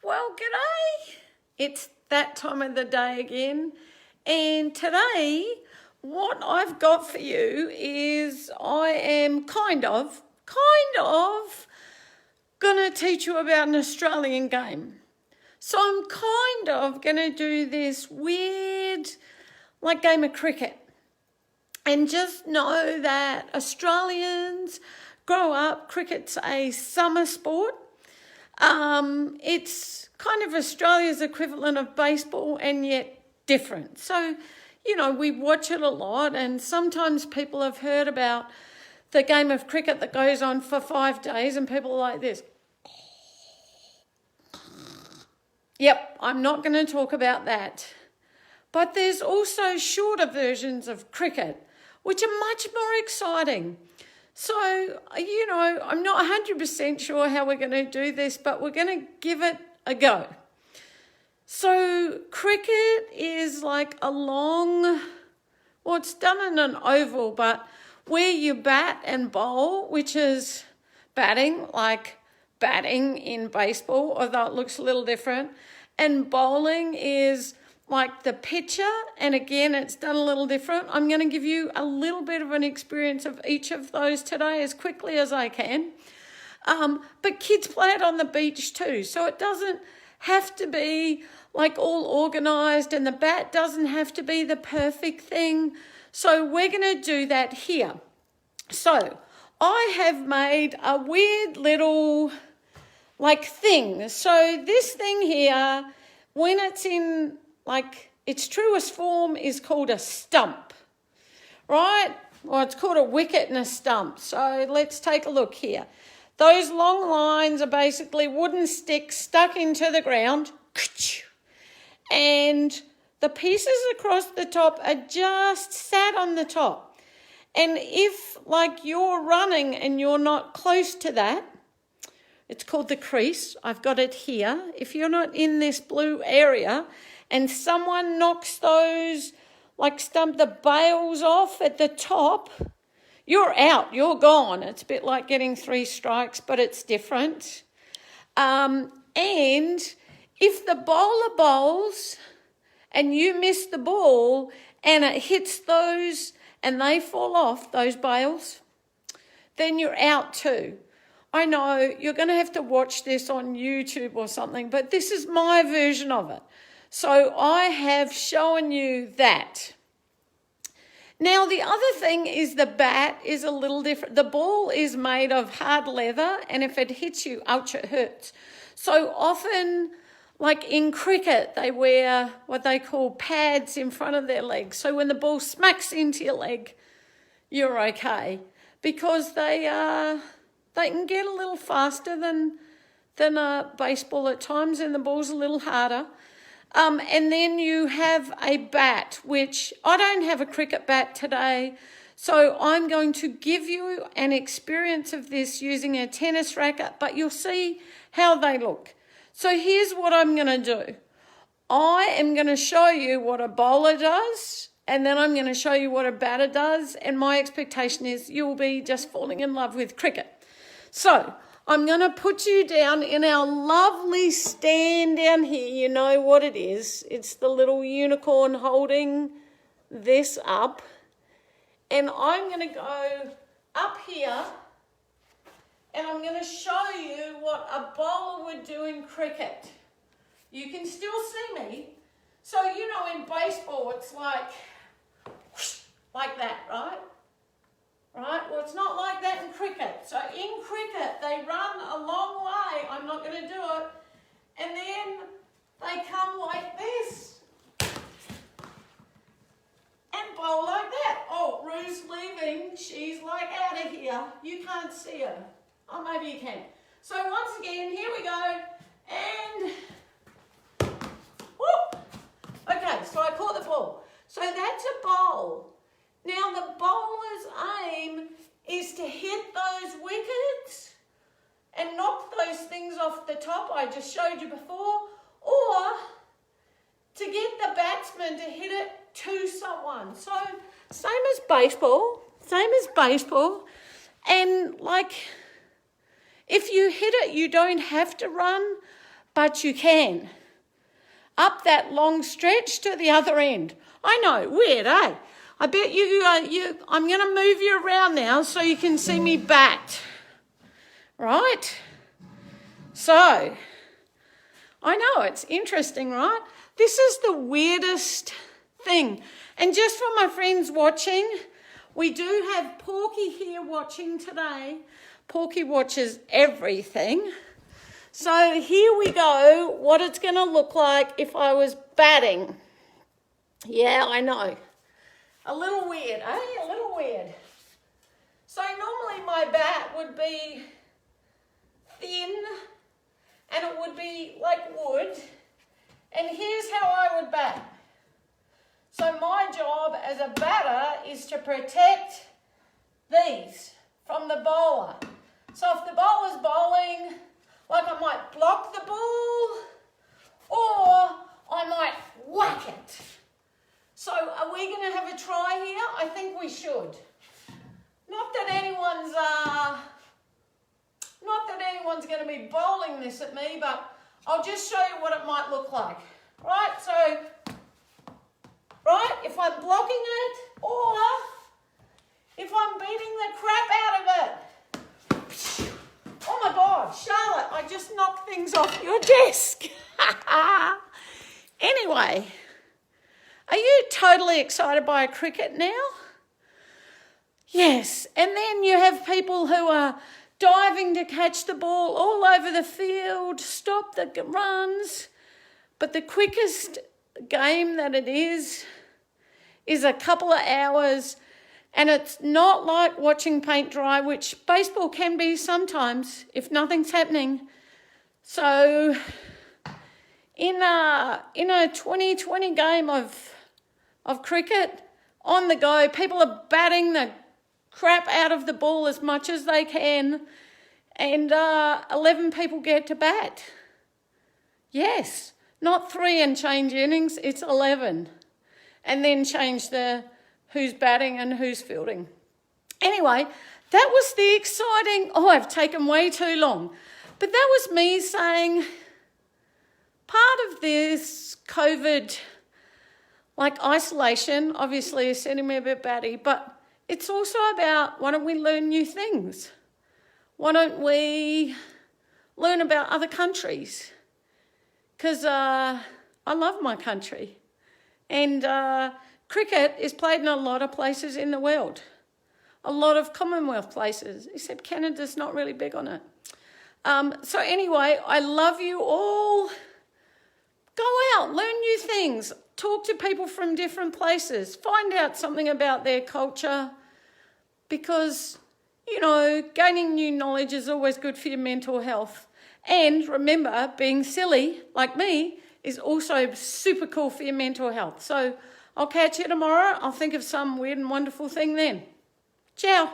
Well, g'day. It's that time of the day again. And today, what I've got for you is I am kind of going to teach you about an Australian game. So I'm kind of going to do this weird, game of cricket. And just know that Australians grow up, cricket's a summer sport. It's kind of Australia's equivalent of baseball and yet different. So, we watch it a lot, and sometimes people have heard about the game of cricket that goes on for 5 days and people are like this. Yep, I'm not going to talk about that. But there's also shorter versions of cricket, which are much more exciting. So, I'm not 100% sure how we're going to do this, but we're going to give it a go. So, cricket is like a long, it's done in an oval, but where you bat and bowl, which is batting, like batting in baseball, although it looks a little different, and bowling is like the pitcher, and again, it's done a little different. I'm going to give you a little bit of an experience of each of those today as quickly as I can. But kids play it on the beach too, so it doesn't have to be all organised, and the bat doesn't have to be the perfect thing. So we're going to do that here. So I have made a weird little thing. So this thing here, when it's in its truest form, is called a stump, right? Well, it's called a wicket and a stump. So let's take a look here. Those long lines are basically wooden sticks stuck into the ground, and the pieces across the top are just sat on the top. And if you're running and you're not close to that, it's called the crease. I've got it here. If you're not in this blue area, and someone knocks those, the bails off at the top, you're out, you're gone. It's a bit like getting 3 strikes, but it's different. And if the bowler bowls and you miss the ball and it hits those and they fall off, those bails, then you're out too. I know you're going to have to watch this on YouTube or something, but this is my version of it. So I have shown you that. Now, the other thing is the bat is a little different. The ball is made of hard leather, and if it hits you, ouch, it hurts. So often, in cricket, they wear what they call pads in front of their legs. So when the ball smacks into your leg, you're okay, because they can get a little faster than a baseball at times, and the ball's a little harder. And then you have a bat, which I don't have a cricket bat today, so I'm going to give you an experience of this using a tennis racket, but you'll see how they look. So here's what I'm going to do. I am going to show you what a bowler does, and then I'm going to show you what a batter does, and my expectation is you'll be just falling in love with cricket. So I'm going to put you down in our lovely stand down here. You know what it is. It's the little unicorn holding this up. And I'm going to go up here and I'm going to show you what a bowler would do in cricket. You can still see me. So, in baseball, it's like that, right? Right? Well, it's not like that in cricket. So in cricket, they run a long way. I'm not going to do it. And then they come like this and bowl like that. Oh, Rue's leaving. She's out of here. You can't see her. Oh, maybe you can. So once again, here we go. And whoop. Okay, so I caught the ball. So that's a bowl. Now, the bowler's aim is to hit those wickets and knock those things off the top I just showed you before, or to get the batsman to hit it to someone. So, same as baseball. And, if you hit it, you don't have to run, but you can. Up that long stretch to the other end. I know, weird, eh? I bet I'm going to move you around now so you can see me backed. Right? So, I know, it's interesting, right? This is the weirdest thing. And just for my friends watching, we do have Porky here watching today. Porky watches everything. So here we go, what it's going to look like if I was batting. Yeah, I know. A little weird, eh? A little weird. So normally my bat would be thin and it would be like wood. And here's how I would bat. So my job as a batter is to protect these from the bowler. So if the bowler's bowling, like I might block the ball or I might whack it. So are we going to have a try here? I think we should. Not that anyone's going to be bowling this at me, but I'll just show you what it might look like. Right, so, if I'm blocking it or if I'm beating the crap out of it. Oh my God, Charlotte, I just knocked things off your desk. Anyway, are you totally excited by cricket now? Yes, and then you have people who are diving to catch the ball all over the field, stop the runs. But the quickest game that it is a couple of hours, and it's not like watching paint dry, which baseball can be sometimes if nothing's happening. So in a 2020 game of cricket, on the go, people are batting the crap out of the ball as much as they can, and 11 people get to bat. Yes, not 3 and change innings, it's 11. And then change the who's batting and who's fielding. Anyway, that was the exciting, I've taken way too long. But that was me saying part of this COVID, like isolation, obviously is setting me a bit batty, but it's also about why don't we learn new things? Why don't we learn about other countries? Because I love my country. And cricket is played in a lot of places in the world. A lot of Commonwealth places, except Canada's not really big on it. So anyway, I love you all. Go out, learn new things. Talk to people from different places. Find out something about their culture. Because, gaining new knowledge is always good for your mental health. And remember, being silly, like me, is also super cool for your mental health. So I'll catch you tomorrow. I'll think of some weird and wonderful thing then. Ciao.